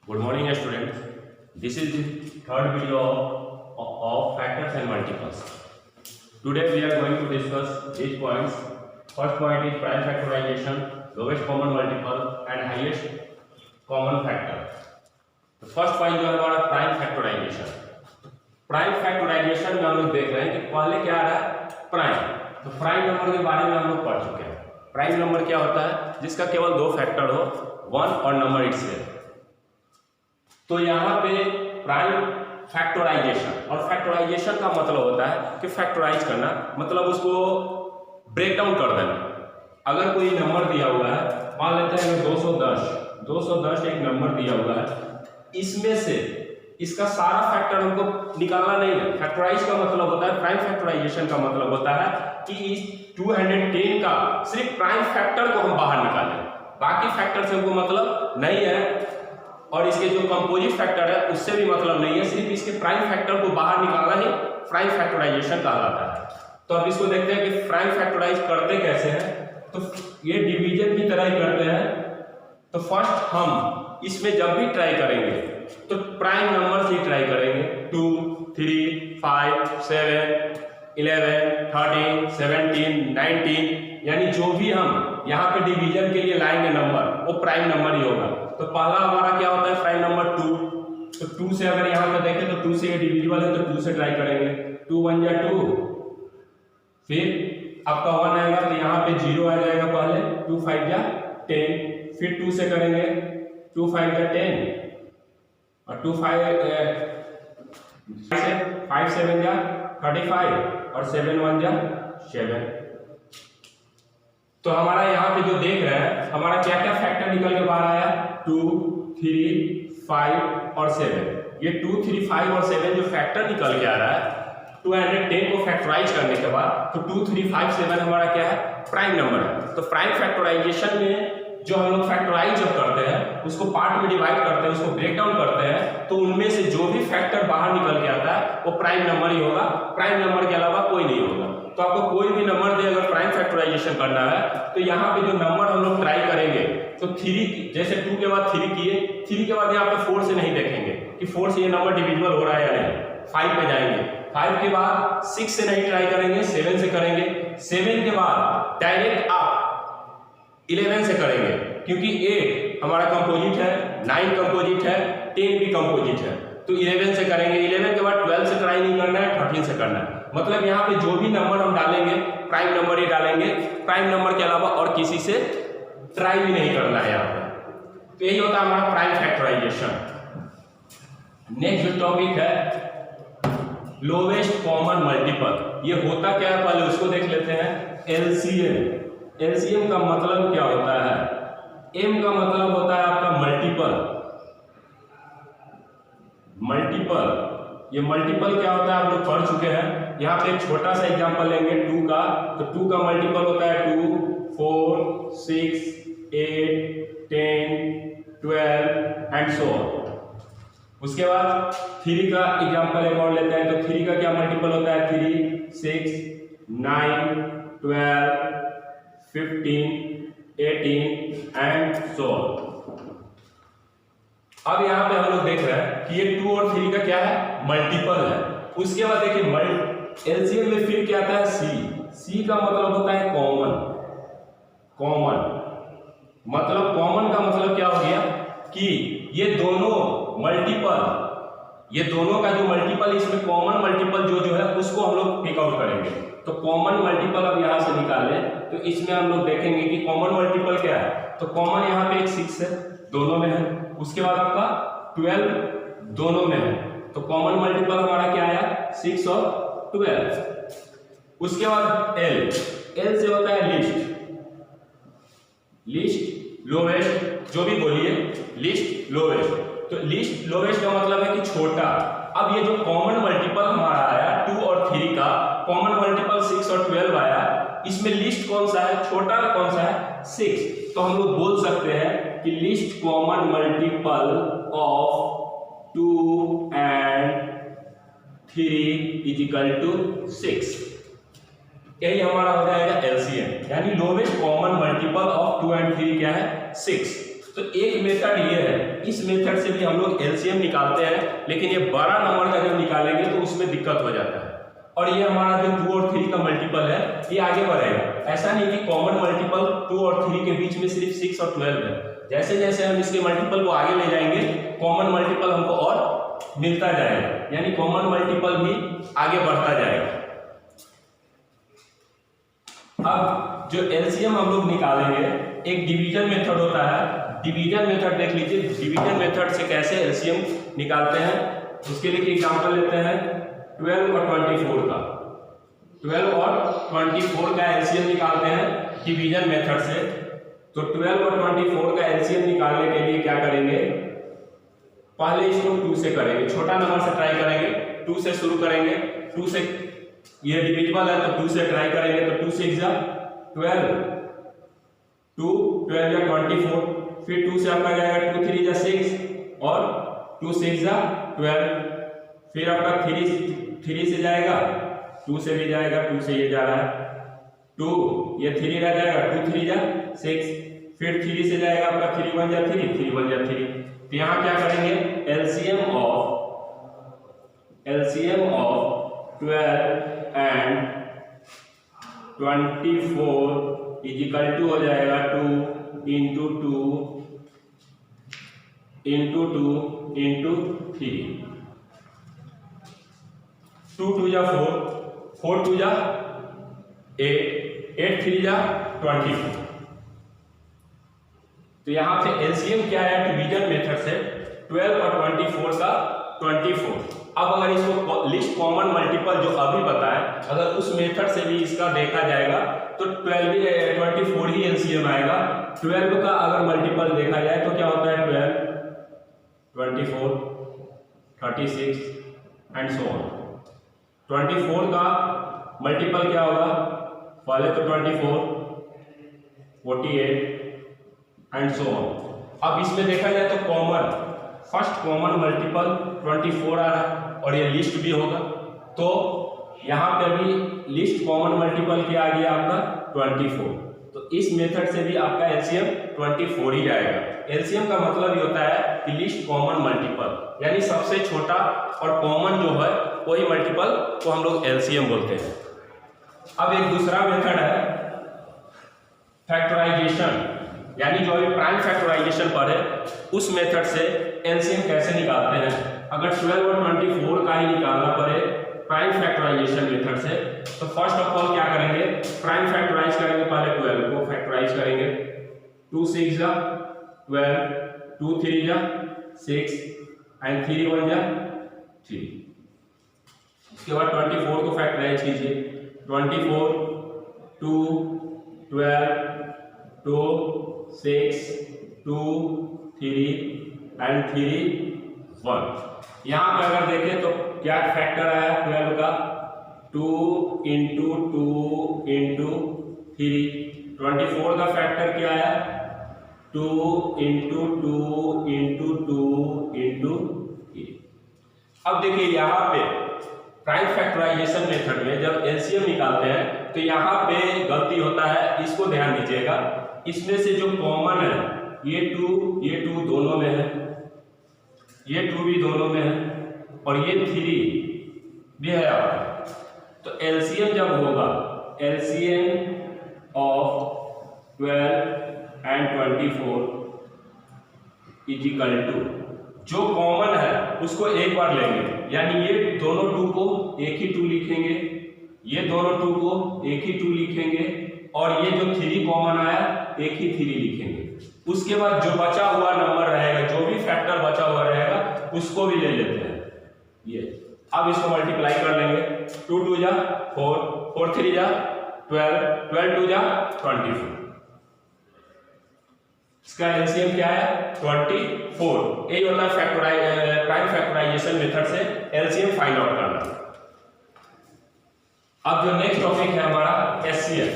Good morning, students. This is the third video of factors and multiples. Today we are going to discuss these points. First point is prime factorization, lowest common multiple and highest common factor. तो first point जो है हमारा prime factorisation. Prime factorisation में हम लोग देख रहे हैं कि पहले क्या आ रहा है प्राइम। तो प्राइम नंबर के बारे में हम लोग पढ़ चुके हैं। प्राइम नंबर क्या होता है? जिसका केवल दो फैक्टर हो, वन और नंबर इटसेल्फ। तो यहाँ पे प्राइम फैक्टराइजेशन, और फैक्टराइजेशन का मतलब होता है कि फैक्टराइज करना, मतलब उसको ब्रेक डाउन कर देना। अगर कोई नंबर दिया हुआ है, मान लेते हैं 210 एक नंबर दिया हुआ है, इसमें से इसका सारा फैक्टर हमको निकालना नहीं है। फैक्टराइज का मतलब होता है, प्राइम फैक्टराइजेशन का मतलब होता है कि इस 210 का सिर्फ प्राइम फैक्टर को हम बाहर निकालें, बाकी फैक्टर से हमको मतलब नहीं है, और इसके जो कंपोजिट फैक्टर है उससे भी मतलब नहीं है, सिर्फ इसके प्राइम फैक्टर को बाहर निकालना ही प्राइम फैक्टराइजेशन कहलाता है। तो अब इसको देखते हैं कि प्राइम फैक्टराइज करते कैसे हैं। तो ये डिवीजन की तरह ही करते हैं। तो फर्स्ट हम इसमें जब भी ट्राई करेंगे तो प्राइम नंबर से ट्राई करेंगे। 2, 3, 5, 7, 11, 13, 17, 19, यानी जो भी हम यहाँ पे डिवीजन के लिए लाएंगे नंबर, वो प्राइम नंबर ही होगा। तो पहला हमारा क्या होता है? Prime number 2। तो 2 से अगर यहाँ पे देखें तो 2 से ये डिविजिबल है, तो 2 से ट्राई करेंगे। 2 1 जा 2, फिर आपका 1 आएगा तो यहाँ पे 0 आ जाएगा पहले। 2 5 जा 10, फिर 2 से करेंगे, 2 5 जा 10, और 2 5 7 जा 35, और 7 1 जा 7। तो हमारा यहाँ पे जो देख रहे हैं, हमारा क्या क्या फैक्टर निकल के बाहर आया? 2, 3, 5 और 7। ये 2, 3, 5 और 7 जो फैक्टर निकल के आ रहा है 210 को फैक्टराइज करने के बाद, तो 2, 3, 5, 7 हमारा क्या है? प्राइम नंबर है। तो प्राइम फैक्टराइजेशन में जो हम लोग फैक्टराइज जब करते हैं, उसको पार्ट में डिवाइड करते हैं, उसको ब्रेक डाउन करते हैं, तो उनमें से जो भी फैक्टर बाहर निकल के आता है वो प्राइम नंबर ही होगा। प्राइम नंबर के अलावा कोई नहीं होगा। तो आपको कोई भी नंबर दे, अगर प्राइम फैक्टराइजेशन करना है, तो यहाँ पे जो नंबर हम लोग ट्राई करेंगे, तो 3 जैसे 2 के बाद 3 किए, 3 के बाद यहाँ पे 4 से नहीं देखेंगे कि 4 से ये नंबर डिविजिबल हो रहा है या नहीं। 5 पे जाएंगे, 5 के बाद 6 से नहीं ट्राई करेंगे, 7 से करेंगे। 7 के बाद डायरेक्ट आप 11 से करेंगे, क्योंकि 8 हमारा कंपोजिट है, 9 कंपोजिट है, 10 भी कंपोजिट है, तो 11 से करेंगे। 11 के बाद 12 से ट्राई नहीं करना है, 13 से करना है। मतलब यहाँ पे जो भी नंबर हम डालेंगे प्राइम नंबर ही डालेंगे, प्राइम नंबर के अलावा और किसी से ट्राई भी नहीं करना है यहाँ पे। तो यही होता है हमारा प्राइम फैक्टराइजेशन। नेक्स्ट जो टॉपिक है लोवेस्ट कॉमन मल्टीपल। ये होता क्या है पहले उसको देख लेते हैं। एलसीएम। एलसीएम का मतलब क्या होता है? एम का मतलब होता है आपका मल्टीपल। ये मल्टीपल क्या होता है आप लोग पढ़ चुके हैं। यहाँ पे एक छोटा सा एग्जांपल लेंगे 2 का। तो 2 का मल्टीपल होता है 2, 4, 6, 8, 10, 12 एंड सो ऑन। उसके बाद 3 का एग्जांपल एक और लेते हैं। तो 3 का क्या मल्टीपल होता है? 3, 6, 9, 12, 15, 18 एंड सो ऑन। अब यहाँ पे हम लोग देख रहे हैं कि ये 2 और 3 का क्या है? मल्टीपल है। उसके बाद देखिए एलसीएम में फिर क्या आता है? सी का मतलब होता है कॉमन। मतलब कॉमन का मतलब क्या हो गया कि ये दोनों का जो मल्टीपल, इसमें कॉमन मल्टीपल जो है उसको हम लोग पिक आउट करेंगे। तो कॉमन मल्टीपल अब यहाँ से निकालें तो इसमें हम लोग देखेंगे कि कॉमन मल्टीपल क्या है। तो कॉमन यहाँ पे एक 6 है, दोनों में है। उसके बाद आपका 12 दोनों में है, तो कॉमन मल्टीपल हमारा क्या आया? 6 और 12। उसके बाद एल से होता है लिस्ट लोवेस्ट, जो भी बोलिए लिस्ट लोवेस्ट। तो लिस्ट लोवेस्ट का मतलब है कि छोटा। अब ये जो कॉमन मल्टीपल हमारा आया 2 और 3 का, कॉमन मल्टीपल 6 और 12 आया, इसमें लिस्ट कौन सा है? छोटा कौन सा है? 6। तो हम लोग बोल सकते हैं कि least common multiple of 2 and 3 is equal to 6। यही हमारा हो जाएगा एलसीएम, यानी lowest common multiple of 2 and 3 क्या है? 6। तो एक मेथड ये है, इस मेथड से भी हम लोग एलसीएम निकालते हैं, लेकिन ये बड़ा नंबर का जब निकालेंगे तो उसमें दिक्कत हो जाता है। और ये हमारा जो 2 और 3 का मल्टीपल है ये आगे बढ़ेगा। ऐसा नहीं कि कॉमन मल्टीपल 2 और 3 के बीच में सिर्फ 6 और 12 है। जैसे जैसे हम इसके मल्टीपल को आगे ले जाएंगे कॉमन मल्टीपल हमको और मिलता जाएगा, यानी कॉमन मल्टीपल भी आगे बढ़ता जाएगा। अब जो एलसीएम हम लोग निकालेंगे, एक डिवीजन मेथड होता है। डिवीजन मेथड देख लीजिए, डिवीजन मेथड से कैसे एलसीएम निकालते हैं। उसके लिए एग्जांपल लेते हैं 12 और 24 का। 12 और 24 का एलसीएम निकालते हैं डिवीजन मेथड से। तो 12 और 24 का एलसीएम निकालने के लिए क्या करेंगे, पहले इसको 2 से करेंगे, छोटा नंबर से ट्राई करेंगे, 2 से शुरू करेंगे। 2 से ये डिविजिबल है तो 2 से ट्राई करेंगे, तो 2 से 12, 2 12 या 24, फिर 2 से आपका जाएगा 2 3 6 और 2 6 12, फिर आपका 3 से जाएगा, 2 से भी जाएगा, 2 से ये जा रहा है 2, ये 3 रह जाएगा, 2 3 6, फिर 3 से जाएगा आपका 3 1 3, 3 1 3। तो यहाँ क्या करेंगे, LCM of 12 and 24 is equal to हो जाएगा 2 इंटू 2 इंटू 2 इंटू 3। 2 2 जा 4, 4 2 जा 8, 8 3 जा 24। तो यहाँ पे एलसीएम क्या है डिवीजन मेथड से, 12 और 24 का 24। अब अगर इसको लिस्ट कॉमन मल्टीपल जो अभी बताया, अगर उस मेथड से भी इसका देखा जाएगा तो 24 ही एलसीएम आएगा। 12 का अगर मल्टीपल देखा जाए तो क्या होता है 12, 24, 36 एंड सो ऑन। 24 का मल्टीपल क्या होगा, पहले तो 24, 48 एंड सो ऑन। अब इसमें देखा जाए तो कॉमन फर्स्ट कॉमन मल्टीपल 24 आ रहा है और ये लिस्ट भी होगा, तो यहाँ पे भी लिस्ट कॉमन मल्टीपल क्या आ गया आपका 24। तो इस मेथड से भी आपका एलसीएम 24 ही जाएगा। एलसीएम का मतलब ये होता है कि लिस्ट कॉमन मल्टीपल, यानी सबसे छोटा और कॉमन जो है वही मल्टीपल को हम लोग एलसीएम बोलते हैं। अब एक दूसरा मेथड है फैक्टराइजेशन, यानी जो अभी प्राइम फैक्टराइजेशन पर है उस मेथड से एलसीएम कैसे निकालते हैं। अगर 12 और 24 का ही निकालना पड़े प्राइम फैक्टराइजेशन मेथड से, तो फर्स्ट ऑफ ऑल क्या करेंगे, प्राइम फैक्टराइज करेंगे, पहले 12 को फैक्टराइज करेंगे। 2 6 जा 12, 2 3 जा 6 एंड 3 1 जा 3। इसके बाद 24 को फैक्टराइज कीजिए, 24 2 12 2 6 2 3 एंड 3 1। यहाँ पे अगर देखें तो क्या फैक्टर आया 12 का, 2 इंटू 2 इंटू 3। 24 का फैक्टर क्या आया 2 इंटू 2 इंटू 2 इंटू 3। अब देखिए यहाँ पे प्राइम फैक्टराइजेशन मेथड में जब एलसीएम निकालते हैं तो यहाँ पे गलती होता है, इसको ध्यान दीजिएगा। इसमें से जो कॉमन है ये 2 दोनों में है, ये 2 भी दोनों में है और ये 3 भी है आपका। तो एलसीएम जब होगा, LCM of 12 and 24 is equal to, जो कॉमन है उसको एक बार लेंगे, यानी ये दोनों 2 को एक ही 2 लिखेंगे, ये दोनों 2 को एक ही 2 लिखेंगे और ये जो 3 कॉमन आया एक ही 3 लिखेंगे। उसके बाद जो बचा हुआ नंबर रहेगा, जो भी फैक्टर बचा हुआ रहेगा उसको भी ले लेते हैं ये। अब इसको मल्टीप्लाई कर लेंगे, 2 2 जा 4, 4 3 जा 12, 12 2 जा 24। इसका एलसीएम क्या है 24। यही होता है प्राइम फैक्टराइजेशन मेथड से एलसीएम फाइंड आउट करना। अब जो नेक्स्ट टॉपिक है हमारा एचसीएफ,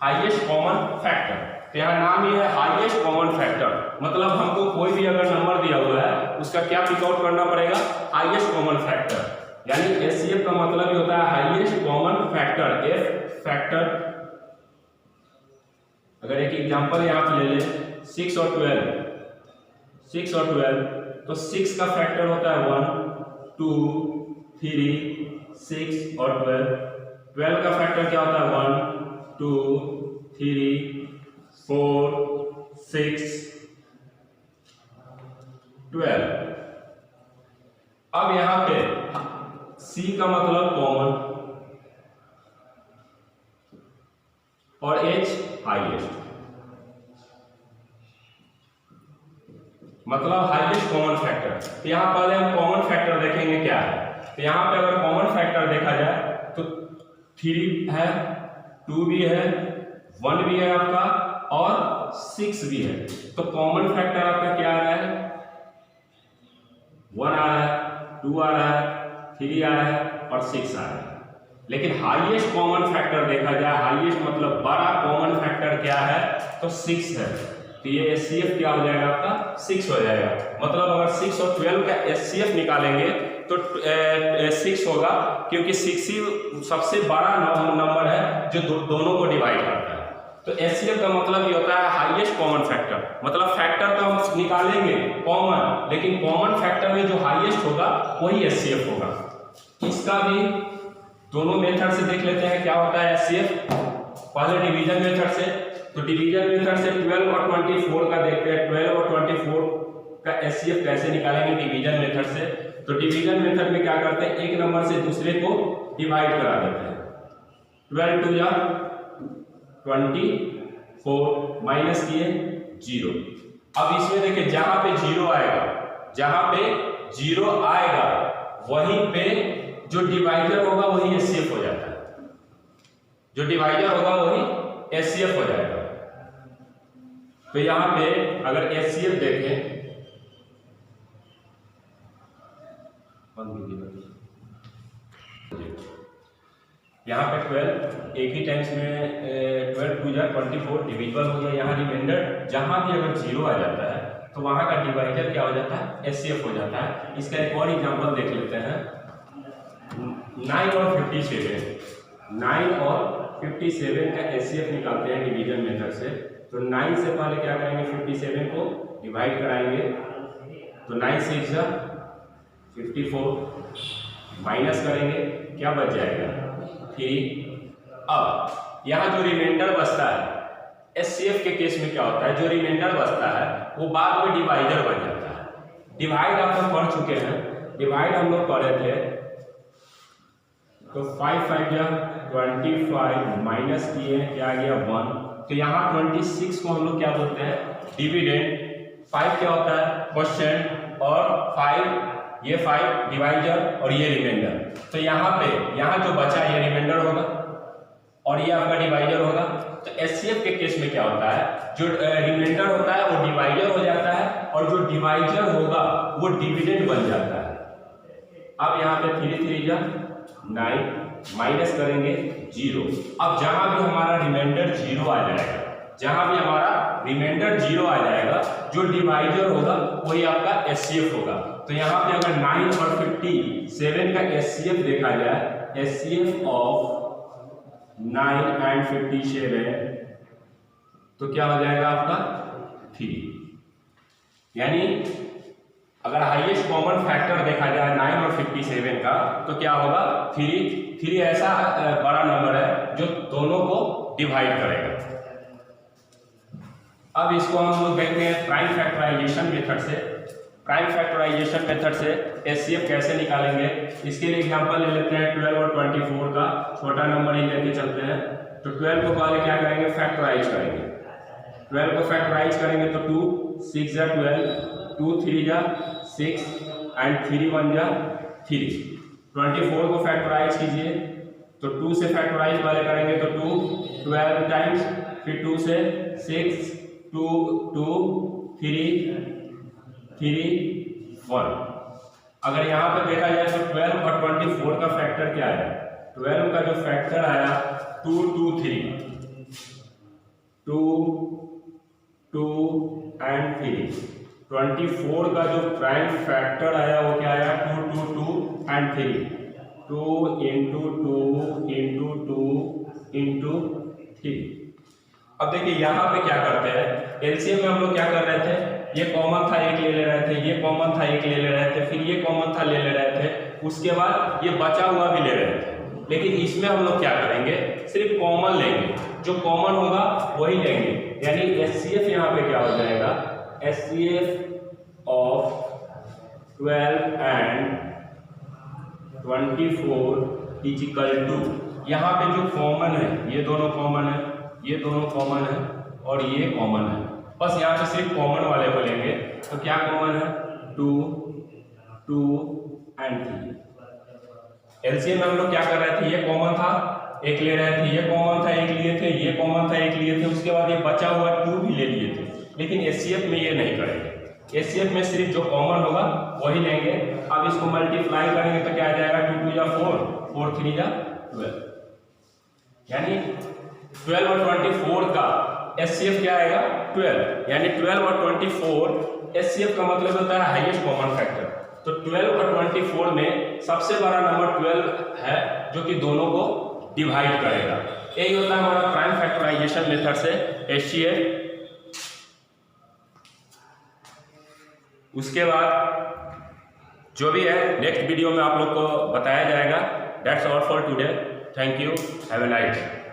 हाईएस्ट कॉमन फैक्टर। तो यहाँ नाम ही है हाईएस्ट कॉमन फैक्टर, मतलब हमको कोई भी अगर नंबर दिया हुआ है उसका क्या पिक आउट करना पड़ेगा, हाईएस्ट कॉमन फैक्टर। यानी एचसीएफ का मतलब ये होता है highest common factor, F factor. अगर एक एग्जांपल यहाँ पे ले लें 6 और 12, 6 और 12, तो 6 का फैक्टर होता है 1 2 3 6 और 12, 12 का फैक्टर क्या होता है 1 2 3 4 6 12। अब यहां पे C का मतलब कॉमन और H हाईएस्ट, मतलब हाईएस्ट कॉमन फैक्टर। तो यहां पहले हम कॉमन फैक्टर देखेंगे क्या है। तो यहां पे अगर कॉमन फैक्टर देखा जाए तो 3 है, 2 भी है, 1 भी है आपका और 6 भी है। तो कॉमन फैक्टर आपका क्या आ रहा है, 1 आ रहा है, 2 आ रहा है, 3 आ रहा है और 6 आ रहा है। लेकिन हाईएस्ट कॉमन फैक्टर देखा जाए, हाईएस्ट मतलब बड़ा कॉमन फैक्टर क्या है, तो 6 है। तो ये HCF क्या हो जाएगा आपका 6 हो जाएगा। मतलब अगर 6 और 12 का HCF निकालेंगे तो 6 होगा, क्योंकि 6 ही सबसे बड़ा नंबर है जो दोनों को डिवाइड करता है। तो HCF का मतलब ये होता है हाईएस्ट कॉमन फैक्टर, मतलब फैक्टर तो हम निकालेंगे कॉमन, लेकिन कॉमन फैक्टर में जो हाईएस्ट होगा वही HCF होगा। इसका भी दोनों मेथड से देख लेते हैं क्या होता है HCF। पहले डिवीजन मेथड से, तो डिवीजन मेथड से 12 और 24 का देखते हैं, 12 और 24 का HCF कैसे निकालेंगे डिवीजन मेथड से। तो डिवीजन मेथड में क्या करते हैं, एक नंबर से दूसरे को डिवाइड करा देते हैं। 12 2 या 24 माइनस किए 0। अब इसमें देखिए जहां पे 0 आएगा, जहां पे 0 आएगा वहीं पे जो डिवाइडर होगा वही HCF हो जाता है, जो डिवाइडर होगा वही HCF हो जाएगा। तो यहां पे अगर HCF देखें, यहाँ पे 12 एक ही टाइम्स में 12 2 जा 24 डिविजिबल हो गया। यहाँ रिमाइंडर जहां भी अगर 0 आ जाता है तो वहां का डिवाइडर क्या हो जाता है, HCF हो जाता है। इसका एक और एग्जांपल देख लेते हैं, 9 और 57, 9 और 57 का HCF निकालते हैं डिवीजन मेथड से। तो 9 से पहले क्या करेंगे, 57 को डिवाइड कराएंगे, तो 9 6 जा 54 माइनस करेंगे, क्या बच जाएगा 3। अब यहाँ जो रिमाइंडर बचता है HCF के केस में क्या होता है, जो रिमाइंडर बचता है वो बाद में डिवाइडर बन जाता है। डिवाइड आप लोग पढ़ चुके हैं, डिवाइड हम लोग पढ़े थे। तो 5 5 या 25 माइनस किए क्या आ गया 1। तो यहाँ 26 को हम लोग क्या बोलते हैं, डिविडेंड। 5 क्या होता है क्वेश्चन, और 5 ये 5 डिवाइडर और ये रिमाइंडर। तो यहाँ पे जो बचा ये रिमाइंडर होगा और ये आपका डिवाइडर होगा। तो HCF के केस में क्या होता है, जो रिमाइंडर होता है वो डिवाइडर हो जाता है और जो डिवाइडर होगा वो डिविडेंड बन जाता है। अब यहाँ पे 3 3 जा 9 माइनस करेंगे 0। अब जहां भी हमारा रिमाइंडर 0 आ जाएगा, जहां भी हमारा रिमाइंडर 0 आ जाएगा, जो डिवाइडर होगा वही आपका HCF होगा। तो यहाँ पे अगर 9 और 57 का HCF देखा जाए, HCF ऑफ 9 एंड 57, तो क्या हो जाएगा आपका 3। यानी अगर हाईएस्ट कॉमन फैक्टर देखा जाए 9 और 57 का, तो क्या होगा 3 ऐसा बड़ा नंबर है जो दोनों को डिवाइड करेगा। अब इसको हम लोग देखते हैं प्राइम फैक्टराइजेशन मेथड से। प्राइम फैक्टराइजेशन मेथड से HCF कैसे निकालेंगे, इसके लिए एग्जांपल ले लेते हैं 12 और 24 का, छोटा नंबर ही लेके चलते हैं। तो 12 को पहले क्या करेंगे, फैक्टराइज करेंगे। 12 को फैक्टराइज करेंगे तो 2 6 जा 12, 2 3 जा 6 एंड 3 1 जा 3। 24 को फैक्टराइज कीजिए, तो 2 से फैक्टराइज पहले करेंगे तो 2 12 टाइम्स, फिर 2 से 6 2 2 3 3 1। अगर यहाँ पर देखा जाए तो 12 और 24 का फैक्टर क्या है, 12 का जो फैक्टर आया 2 2 3 2 2 एंड 3। 24 का जो प्राइम फैक्टर आया वो क्या आया 2 2 2 एंड 3। 2 into 2 into 2 into 3। अब देखिए यहाँ पे क्या करते हैं, एलसीएम में हम लोग क्या कर रहे थे, ये कॉमन था एक ले रहे थे, ये कॉमन था एक ले रहे थे, फिर ये कॉमन था ले रहे थे, उसके बाद ये बचा हुआ भी ले रहे थे। लेकिन इसमें हम लोग क्या करेंगे, सिर्फ कॉमन लेंगे, जो कॉमन होगा वही लेंगे। यानी एचसीएफ यहाँ पे क्या हो जाएगा, HCF of 12 and 24 is equal to, यहाँ पे जो कॉमन है ये दोनों कॉमन है, ये दोनों कॉमन है और ये कॉमन है, बस यहाँ पे सिर्फ कॉमन वाले को लेंगे। तो क्या कॉमन है, 2, 2 and 3। एलसीएम में हम लोग क्या कर रहे थे, ये कॉमन था एक ले रहे थे, ये कॉमन था एक लिए थे, ये कॉमन था एक लिए थे, उसके बाद ये बचा हुआ 2 भी ले लिए थे। लेकिन एचसीएफ में ये नहीं करेंगे, एचसीएफ में सिर्फ जो कॉमन होगा वही लेंगे। अब इसको मल्टीप्लाई करेंगे तो क्या आ जाएगा, 2 2 या 4, 4 3 या 12, यानी 12 और 24 का एचसीएफ क्या आएगा, 12, यानी 12 और 24 एचसीएफ का मतलब होता है हाईएस्ट कॉमन फैक्टर। तो 12 और 24 में सबसे बड़ा नंबर 12 है जो कि दोनों को डिवाइड करेगा। यही होता है हमारा प्राइम फैक्टराइजेशन मेथड से एचसीएफ। उसके बाद जो भी है नेक्स्ट वीडियो में आप लोग को बताया जाएगा। That's all for today, thank you, have a nice day.